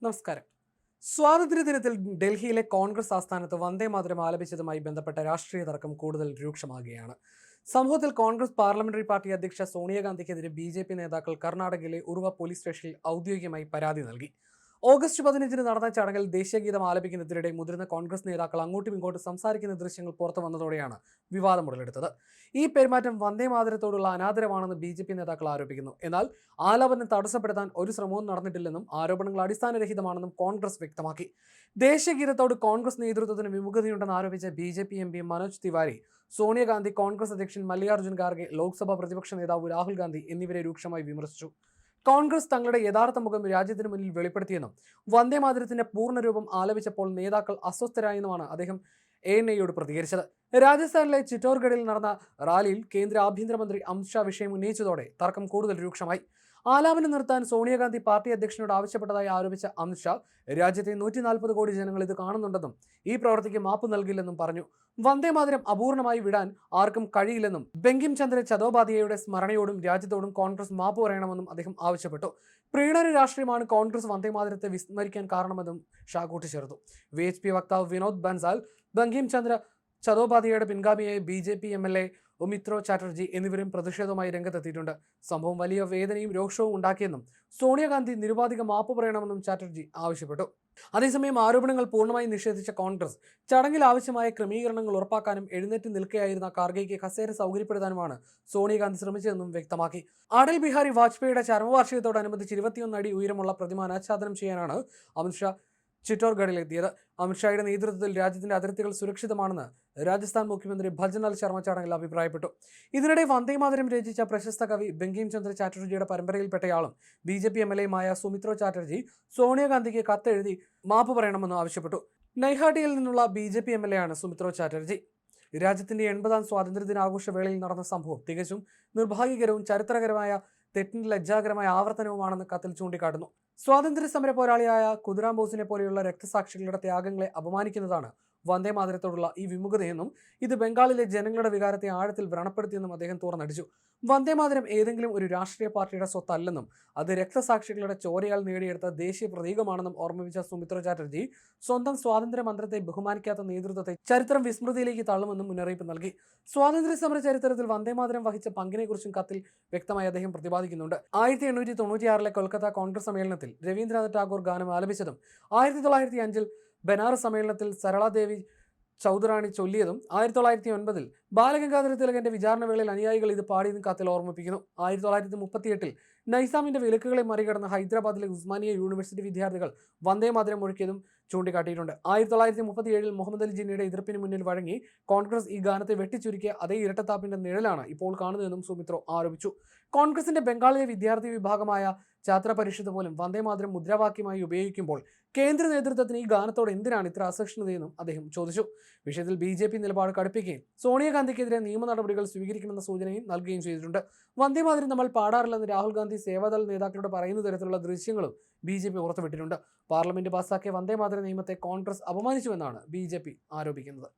നമസ്കാരം. സ്വാതന്ത്ര്യദിനത്തിൽ ഡൽഹിയിലെ കോൺഗ്രസ് ആസ്ഥാനത്ത് വന്ദേമാതരം ആലപിച്ചതുമായി ബന്ധപ്പെട്ട രാഷ്ട്രീയ തർക്കം കൂടുതൽ രൂക്ഷമാകുകയാണ്. സംഭവത്തിൽ കോൺഗ്രസ് പാർലമെന്ററി പാർട്ടി അധ്യക്ഷ സോണിയാഗാന്ധിക്കെതിരെ ബി.ജെ.പി നേതാക്കൾ കർണാടകയിലെ ഉറുവ പോലീസ് സ്റ്റേഷനിൽ ഔദ്യോഗികമായി പരാതി നൽകി. ഓഗസ്റ്റ് 15 നടന്ന ചടങ്ങിൽ ദേശീയഗീതം ആലപിക്കുന്നതിനിടെ മുതിർന്ന കോൺഗ്രസ് നേതാക്കൾ അങ്ങോട്ടും ഇങ്ങോട്ടും സംസാരിക്കുന്ന ദൃശ്യങ്ങൾ പുറത്തു വന്നതോടെയാണ് വിവാദം ഉടലെടുത്തത്. ഈ പെരുമാറ്റം വന്ദേമാതരത്തോടുള്ള അനാദരവാണെന്ന് ബി.ജെ.പി നേതാക്കൾ ആരോപിക്കുന്നു. എന്നാൽ ആലാപനം തടസ്സപ്പെടുത്താൻ ഒരു ശ്രമവും നടന്നിട്ടില്ലെന്നും ആരോപണങ്ങൾ അടിസ്ഥാനരഹിതമാണെന്നും കോൺഗ്രസ് വ്യക്തമാക്കി. ദേശീയഗീതത്തോട് കോൺഗ്രസ് നേതൃത്വത്തിന് വിമുഖതയുണ്ടെന്ന് ആരോപിച്ച BJP M P Manoj Tiwari, Sonia Gandhi, Congress അധ്യക്ഷൻ മല്ലികാർജ്ജുൻ ഖാർഗെ, ലോക്സഭാ പ്രതിപക്ഷ നേതാവ് രാഹുൽ ഗാന്ധി എന്നിവരെ രൂക്ഷമായി വിമർശിച്ചു. കോൺഗ്രസ് തങ്ങളുടെ യഥാർത്ഥ മുഖം രാജ്യത്തിന് മുന്നിൽ വെളിപ്പെടുത്തിയെന്നും വന്ദേമാതരത്തിന്റെ പൂർണ്ണരൂപം ആലപിച്ചപ്പോൾ നേതാക്കൾ അസ്വസ്ഥരായെന്നുമാണ് അദ്ദേഹം ANIയോട് പ്രതികരിച്ചത്. രാജസ്ഥാനിലെ ചിറ്റോർഗഡിൽ നടന്ന റാലിയിൽ കേന്ദ്ര ആഭ്യന്തരമന്ത്രി അമിത്ഷാ വിഷയം ഉന്നയിച്ചതോടെ തർക്കം കൂടുതൽ രൂക്ഷമായി. ആലാപനം നിർത്താൻ സോണിയാഗാന്ധി പാർട്ടി അധ്യക്ഷനോട് ആവശ്യപ്പെട്ടതായി ആരോപിച്ച അമിത്ഷാ, രാജ്യത്തെ 140 കോടി ജനങ്ങൾ ഇത് കാണുന്നുണ്ടെന്നും ഈ പ്രവൃത്തിക്ക് മാപ്പ് നൽകില്ലെന്നും പറഞ്ഞു. വന്ദേമാതരം അപൂർണമായി വിടാൻ ആർക്കും കഴിയില്ലെന്നും ബങ്കിം ചന്ദ്ര ചതോപാധ്യായയുടെ സ്മരണയോടും രാജ്യത്തോടും കോൺഗ്രസ് മാപ്പ് പറയണമെന്നും അദ്ദേഹം ആവശ്യപ്പെട്ടു. പ്രീണന രാഷ്ട്രീയമാണ് കോൺഗ്രസ് വന്ദേമാതരത്തെ വിസ്മരിക്കാൻ കാരണമെന്നും ഷാ കൂട്ടിച്ചേർത്തു. VHP വക്താവ് വിനോദ് ബൻസാൽ, ബങ്കിം ചന്ദ്ര ചതോപാധ്യായയുടെ പിൻഗാമിയായ BJP MLA ഉമിത്രോ ചാറ്റർജി എന്നിവരും പ്രതിഷേധവുമായി രംഗത്തെത്തിയിട്ടുണ്ട്. സംഭവം വലിയ വേദനയും രോഷവും ഉണ്ടാക്കിയെന്നും സോണിയാഗാന്ധി നിരുപാധിക മാപ്പ് പറയണമെന്നും ചാറ്റർജി ആവശ്യപ്പെട്ടു. അതേസമയം ആരോപണങ്ങൾ പൂർണ്ണമായി നിഷേധിച്ച കോൺഗ്രസ് ചടങ്ങിൽ ആവശ്യമായ ക്രമീകരണങ്ങൾ ഉറപ്പാക്കാനും എഴുന്നേറ്റ് നിൽക്കുകയായിരുന്ന ഖാർഗെയ്ക്ക് കസേര സൗകര്യപ്പെടുത്താനുമാണ് സോണിയാഗാന്ധി ശ്രമിച്ചതെന്നും വ്യക്തമാക്കി. അടൽ ബിഹാരി വാജ്പേയിയുടെ ചരമവാർഷികത്തോടനുബന്ധിച്ച് 21 അടി ഉയരമുള്ള പ്രതിമ അനാച്ഛാദനം ചെയ്യാനാണ് അമിത്ഷാ ചിറ്റോർഗഡിലെത്തിയത്. അമിത്ഷായുടെ നേതൃത്വത്തിൽ രാജ്യത്തിന്റെ അതിർത്തികൾ സുരക്ഷിതമാണെന്ന് രാജസ്ഥാൻ മുഖ്യമന്ത്രി ഭജൻലാൽ ശർമ്മ ചടങ്ങിൽ അഭിപ്രായപ്പെട്ടു. ഇതിനിടെ വന്ദേമാതരം രചിച്ച പ്രശസ്ത കവി ബങ്കിം ചന്ദ്ര ചാറ്റർജിയുടെ പരമ്പരയിൽപ്പെട്ടയാളും BJP MLAയുമായ സുമിത്രോ ചാറ്റർജി സോണിയാഗാന്ധിക്ക് കത്തെഴുതി മാപ്പ് പറയണമെന്ന് ആവശ്യപ്പെട്ടു. നൈഹാട്ടിയിൽ നിന്നുള്ള BJP MLAയാണ് സുമിത്രോ ചാറ്റർജി. രാജ്യത്തിന്റെ 80ാം സ്വാതന്ത്ര്യദിനാഘോഷ വേളയിൽ നടന്ന സംഭവം തികച്ചും നിർഭാഗ്യകരവും ചരിത്രപരമായ തെറ്റിന്റെ ലജ്ജാകരമായ ആവർത്തനവുമാണെന്ന് കത്തിൽ ചൂണ്ടിക്കാട്ടുന്നു. സ്വാതന്ത്ര്യ സമര പോരാളിയായ ഖുദിറാം ബോസിനെ പോലെയുള്ള രക്തസാക്ഷികളുടെ ത്യാഗങ്ങളെ അപമാനിക്കുന്നതാണ് വന്ദേമാതരത്തോടുള്ള ഈ വിമുഖതയെന്നും ഇത് ബംഗാളിലെ ജനങ്ങളുടെ വികാരത്തെ ആഴത്തിൽ വ്രണപ്പെടുത്തിയെന്നും അദ്ദേഹം തുറന്നടിച്ചു. വന്ദേമാതരം ഏതെങ്കിലും ഒരു രാഷ്ട്രീയ പാർട്ടിയുടെ സ്വത്തല്ലെന്നും അത് രക്തസാക്ഷികളുടെ ചോരയാൽ നേടിയെടുത്ത ദേശീയ പ്രതീകമാണെന്നും ഓർമ്മിപ്പിച്ച സുമിത്രോ ചാറ്റർജി, സ്വന്തം സ്വാതന്ത്ര്യ മന്ത്രത്തെ ബഹുമാനിക്കാത്ത നേതൃത്വത്തെ ചരിത്രം വിസ്മൃതിയിലേക്ക് തള്ളുമെന്നും മുന്നറിയിപ്പ് നൽകി. സ്വാതന്ത്ര്യ സമര ചരിത്രത്തിൽ വന്ദേമാതരം വഹിച്ച പങ്കിനെക്കുറിച്ചും കത്തിൽ വ്യക്തമായി അദ്ദേഹം പ്രതിപാദിക്കുന്നുണ്ട്. 1896 കൊൽക്കത്ത കോൺഗ്രസ് സമ്മേളനത്തിൽ രവീന്ദ്രനാഥ് ടാഗോർ ഗാനം ആലപിച്ചതും 1905 ബനാറസ് സമ്മേളനത്തിൽ സരളാദേവി ചൗധറാണി ചൊല്ലിയതും 1909 ബാലഗംഗാധര തിലകന്റെ വിചാരണ വേളയിൽ അനുയായികൾ ഇത് പാടിയതും കത്തിൽ ഓർമ്മിപ്പിക്കുന്നു. 1938 നൈസാമിന്റെ വിലക്കുകളെ മറികടന്ന് ഹൈദരാബാദിലെ ഉസ്മാനിയ യൂണിവേഴ്സിറ്റി വിദ്യാർത്ഥികൾ വന്ദേമാതരം മുഴക്കിയതും ചൂണ്ടിക്കാട്ടിയിട്ടുണ്ട്. 1937 മുഹമ്മദ് അലി ജിന്നയുടെ എതിർപ്പിന് മുന്നിൽ വഴങ്ങി കോൺഗ്രസ് ഈ ഗാനത്തെ വെട്ടിച്ചുരുക്കിയ അതേ ഇരട്ടത്താപ്പിന്റെ നിഴലാണ് ഇപ്പോൾ കാണുന്നതെന്നും സുമിത്രോ ആരോപിച്ചു. കോൺഗ്രസിന്റെ ബംഗാളിലെ വിദ്യാർത്ഥി വിഭാഗമായ ഛാത്ര പരിഷത്ത് പോലും വന്ദേമാതരം മുദ്രാവാക്യമായി ഉപയോഗിക്കുമ്പോൾ കേന്ദ്ര നേതൃത്വത്തിന് ഈ ഗാനത്തോട് എന്തിനാണ് ഇത്ര അസഹിഷ്ണുതയെന്നും അദ്ദേഹം ചോദിച്ചു. വിഷയത്തിൽ BJP നിലപാട് കടുപ്പിക്കുകയും സോണിയാഗാന്ധിക്കെതിരെ നിയമ നടപടികൾ സ്വീകരിക്കുമെന്ന സൂചനയും നൽകുകയും ചെയ്തിട്ടുണ്ട്. വന്ദേമാതരം നമ്മൾ പാടാറില്ലെന്ന് രാഹുൽ ഗാന്ധി സേവാദൾ നേതാക്കളോട് പറയുന്ന തരത്തിലുള്ള ദൃശ്യങ്ങളും BJP പുറത്തുവിട്ടിട്ടുണ്ട്. പാർലമെന്റ് പാസാക്കിയ വന്ദേമാതര നിയമത്തെ കോൺഗ്രസ് അപമാനിച്ചുവെന്നാണ് BJP ആരോപിക്കുന്നത്.